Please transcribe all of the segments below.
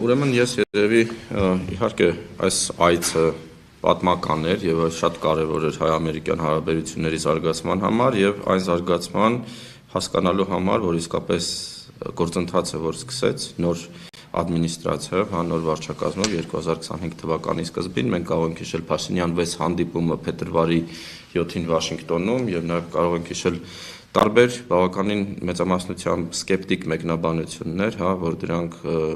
Ուրեմն ես երևի իհարկե այս այցը պատմական էր եւ շատ կարեւոր էր հայ-ամերիկյան հարաբերությունների զարգացման համար եւ այն զարգացման հասկանալու համար, որ իսկապես գործընթացը որ սկսեց նոր ադմինիստրացիայով, նոր վարչակազմով 2025 թվականի սկզբին մենք կարող ենք հիշել Փաշինյան 6 հանդիպումը փետրվարի 7-ին Վաշինգտոնում եւ նաեւ կարող ենք հիշել տարբեր բավականին մեծամասնությամբ սկեպտիկ մեկնաբանություններ, որ դրանք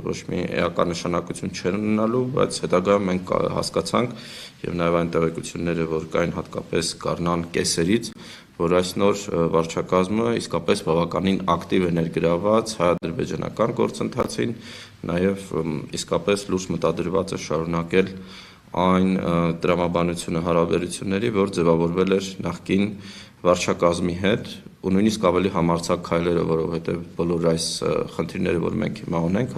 ոչ մի էական նշանակություն չեն ունենալու, բայց հետագայում մենք հասկացանք եւ նաեւ այն տեղեկությունները, որ կային հատկապես Գառնան կեսերից, որ այս նոր վարչակազմը իսկապես բավականին ակտիվ է ներգրավված հայ-ադրբեջանական գործընթացին, նաեւ իսկապես լուրջ մտադրված է շարունակել այն տրամաբանությունը հարաբերությունների, որ ձևավորվել էր նախկին վարչակազմի հետ ու նույնիսկ ավելի համարձակ քայլերը, որովհետև բոլոր այս խնդիրները, որ մենք հիմա ունենք,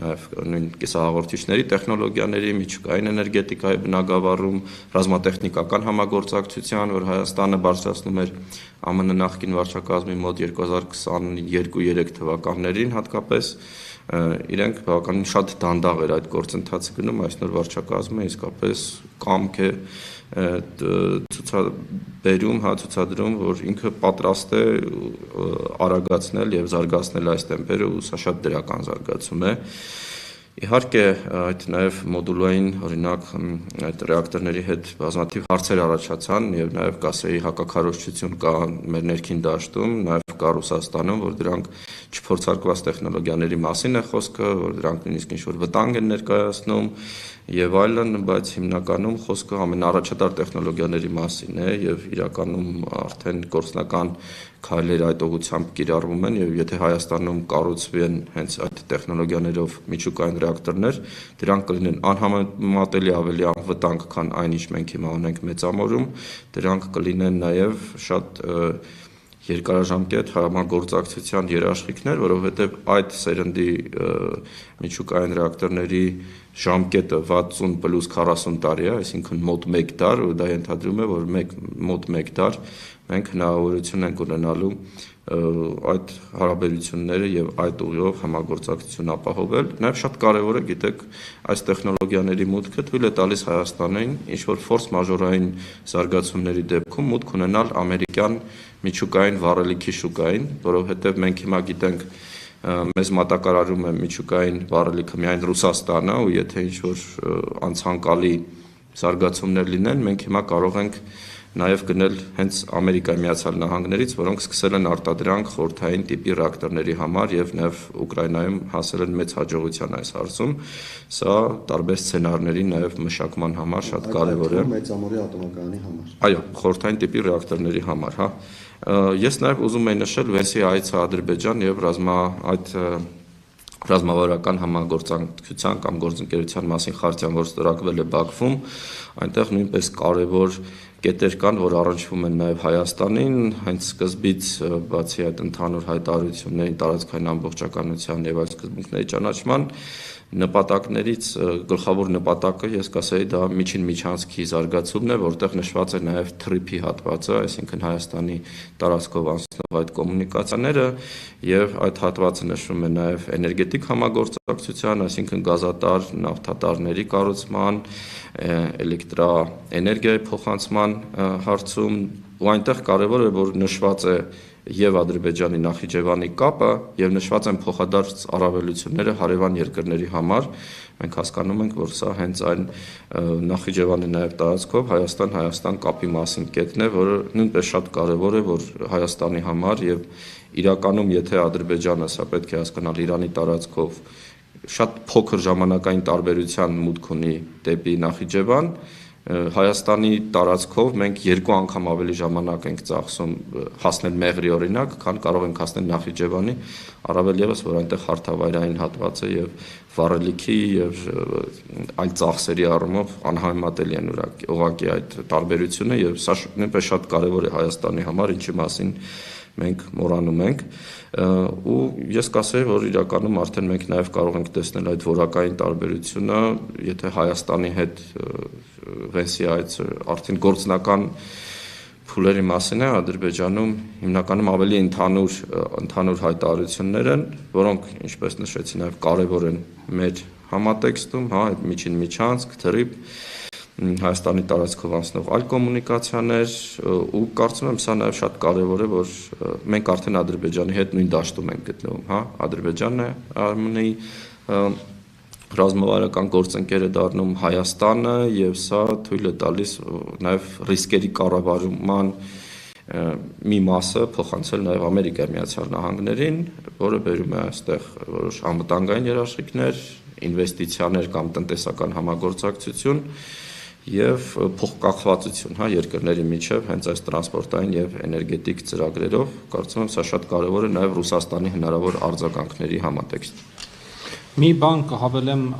նաև նույն կիսահաղորդիչների տեխնոլոգիաների, միջուկային էներգետիկայի բնագավառում, ռազմատեխնիկական համագործակցության, որ Հայաստանը բարձրացնում էր ԱՄՆ նախկին վարչակազմի մոտ 2022-3 թվականներին հատկապես, իրենք բավականին շատ դանդաղ էր այդ գործընթացը գնում, այս նոր վարչակազմը իսկապես կամք է ցուցադրում, որ ինքը պատրաստ է արագացնել եւ զարգացնել այս տեմպերը ու սա շատ դրական զարգացում է։ Իհարկե, այդ նաև մոդուլային, օրինակ, այդ ռեակտորների հետ բազմաթիվ հարցեր առաջացան եւ նաև կասեի հակաքարոզչություն կա մեր ներքին դաշտում, նաև կա Ռուսաստանում, որ դրանք չփորձարկված տեխնոլոգիաների մասին է խոսքը, որ դրանք նույնիսկ ինչ-որ վտանգ են ներկայացնում եւ այլն, բայց հիմնականում խոսքը ամենաառաջադար տեխնոլոգիաների մասին է եւ իրականում արդեն գործնական քայլեր այդ ուղղությամբ կիրառվում են եւ եթե Հայաստանում կառուցվեն հենց այդ տեխնոլոգիաներով միջուկային ռեակտորներ, դրանք կլինեն անհամեմատելի ավելի անվտանգ, քան այն ինչ մենք հիմա ունենք մեծամորում, դրանք կլինեն նաեւ շատ երկարաժամկետ համագործակցության երաշխիքներ, որովհետև այդ սերնդի միջուկային ռեակտորների ժամկետը 60 պլյուս 40 տարի է, այսինքն մոտ 1 դար, ու դա ենթադրում է, որ մոտ 1 դար մենք հնարավորություն ենք ունենալու այդ հարաբերությունները եւ այդ ուղիով համագործակցություն ապահովել։ Նաեւ շատ կարեւոր է, գիտեք, այս տեխնոլոգիաների մուտքը թույլ է տալիս Հայաստանին ինչ-որ ֆորս մաժորային զարգացումների դեպքում մուտք ունենալ ամերիկյան միջուկային վառելիքի շուկային, որովհետև մենք հիմա գիտենք մեզ մատակարարում է միջուկային վառելիքը միայն Ռուսաստանը, ու եթե ինչ-որ անցանկալի զարգացումներ լինեն, մենք հիմա կարող ենք նաև գնել հենց Ամերիկայի Միացյալ Նահանգներից, որոնք սկսել են արտադրանք խորհրդային տիպի ռեակտորների համար եւ նաև Ուկրաինայում հասել են մեծ հաջողության այս հարցում։ Սա տարբեր սցենարների նաև մշակման համար շատ կարեւոր է։ Մեծամորի ատոմակայանի համար։ Այո, խորհրդային տիպի ռեակտորների համար, Ես նաև ուզում եի նշել Վենսի այցը Ադրբեջան եւ ռազմավարական համագործակցության կամ գործընկերության մասին խարտիան, որ ստորագրվել է Բաքվում, այնտեղ նույնպես կարևոր կետեր կան, որ առնչվում են նաև Հայաստանին, հենց սկզբից բացի այդ ընդհանուր հայտարարությունների, տարածքային ամբողջականության եւ այլ սկզբունքների ճանաչման նպատակներից գլխավոր նպատակը ես կասեի դա միջին միջանցքի զարգացումն է, որտեղ նշված է նաև թրիփի հատվածը, այսինքն Հայաստանի տարածքով անցնող այդ կոմունիկացիաները եւ այդ հատվածը նշվում է նաև էներգետիկ համագործակցության, այսինքն գազատար, նավթատարների կառուցման, էլեկտրաէներգիայի փոխանցման հարցում ու այնտեղ կարևոր է որ նշված է եւ Ադրբեջանի Նախիջևանի կապը եւ նշված են փոխադարձ առավելությունները հարևան երկրների համար մենք հասկանում ենք որ սա հենց այն Նախիջևանի նաեւ տարածքով Հայաստան կապի մասին կետն է որը նույնպես շատ կարեւոր է որ Հայաստանի համար եւ իրականում եթե Ադրբեջանը սա պետք է հասկանալ Իրանի տարածքով շատ փոքր ժամանակային տարբերության մուտք ունի դեպի Նախիջևան Հայաստանի տարածքով մենք 2 անգամ ավելի ժամանակ ենք ծախսում հասնել Մեղրի օրինակ, քան կարող ենք հասնել Նախիջևանի, առավել եւս որ այնտեղ հարթավայրային հատված է եւ վառելիքի եւ այլ ծախսերի առումով անհամեմատելի են ուղղակի այդ տարբերությունը եւ սա նույնպես շատ կարեւոր է Հայաստանի համար, ինչի մասին մենք մոռանում ենք ու ես կասեի որ իրականում արդեն մենք նաև կարող ենք տեսնել այդ որակային տարբերությունը եթե Հայաստանի հետ Վենսի այցը արդեն գործնական փուլերի մասին է Ադրբեջանում հիմնականում ավելի ընդհանուր հայտարարություններ են, որոնք ինչպես նշեցի նաև կարևոր են մեր համատեքստում, հա, այդ միջին միջանցք, թրիփ, Հայաստանի տարածքով անցնող այլ կոմունիկացիաներ ու կարծում եմ սա նաև շատ կարևոր է, որ մենք արդեն Ադրբեջանի հետ նույն դաշտում ենք գտնվում, հա, Ադրբեջանն է Արմենիայի ռազմավարական գործընկերը դառնում Հայաստանը եւ սա թույլ է տալիս նաև ռիսկերի կառավարման մի մասը փոխանցել նաև Ամերիկայի Միացյալ Նահանգներին, որը բերում է այստեղ որոշ անվտանգային երաշխիքներ, ինվեստիցիաներ կամ տնտեսական համագործակցություն եւ փոխկախվածություն, հա, երկրների միջև հենց այս տրանսպորտային եւ էներգետիկ ծրագրերով, կարծում եմ սա շատ կարեւոր է նաեւ Ռուսաստանի հնարավոր արձագանքների համատեքստ։ Մի բան կհավելեմ